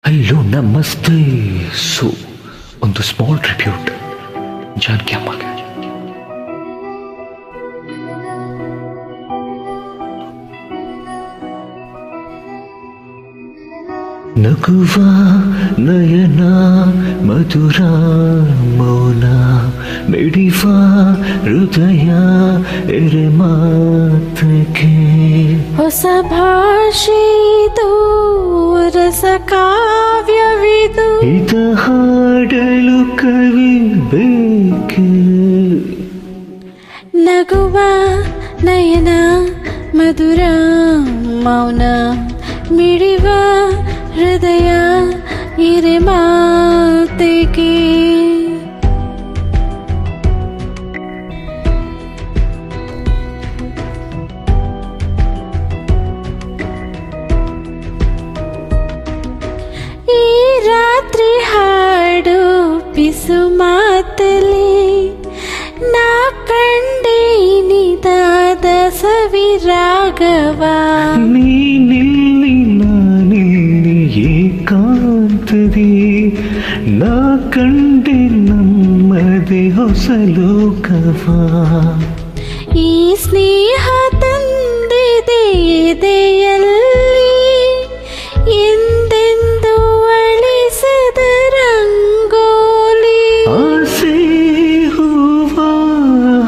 Hello ನಮಸ್ತೆ. So ಒಂದು small tribute Janaki ಅಮ್ಮಗೆ. ನಗುವ ನಯನ ಮಧುರ ಮೌನ ಮಿಡಿವ ಹೃದಯ ಎರೆ ಮಾತಕ್ಕೆ ಹೊಸ ಭಾಷೆದು ರಸ ಕಾವ್ಯವಿದು ಇದ ಹಾಡಲು ಕವಿ ಬೇಕೆ. ನಗುವ ನಯನ ಮಧುರ ಮೌನ ಮಿಡಿವ ಹೃದಯ ಇರೆ ಮಾತಿಗೆ. ಈ ರಾತ್ರಿ ಹಾಡು ಪಿಸು ಮಾತಲಿ ನಾ ಕಂಡೆ ನಿದಾದ ಸವಿರಾಗವ. ನೀನಿಲ್ಲಿ ನಾನಿಲ್ಲಿ ಏಕಾಂತದಿ ನಾ ಕಂಡೆ ನಮ್ಮದೇ ಹೊಸ ಲೋಕವ. ಈ ಸ್ನೇಹ ತಂದಿದೆ ಎದೆಯಲ್ಲಿ ಎಂದೆಂದು ಅಳಿಸದ ರಂಗೋಲಿ. ಆಸೆ ಹೂವ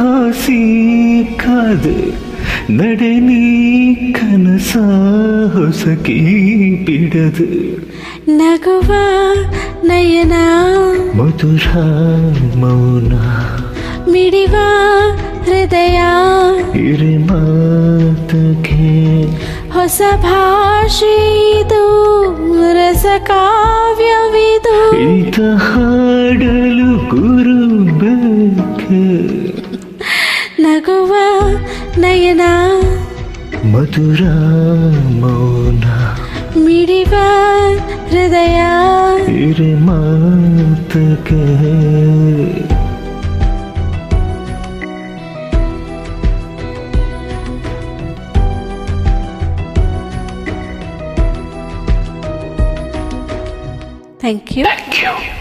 ಹಾಸಿ ಕಾದೆ ನಡೆ ನೀ ಕನಸ ಹೊಸಕಿ ಬಿಡದು. ನಗುವ ನಯನ ಮಧುರ ಮೌನ ಮಿಡಿವ ಹೃದಯ ಇರೆ ಮಾತಕ್ಕೆ ಹೊಸ ಭಾಷೆದು ರಸ ಕಾವ್ಯವಿದು ಈತ ಹಾಡಲು ಗುರು ಬೇಕೆ. ನಗುವ ನಯನ ಮಧುರ ಮೌನ ಮಿಡಿವ ಹೃದಯ ಇರೆ ಮಾತಕ್ಕೆ. Thank you. Thank you.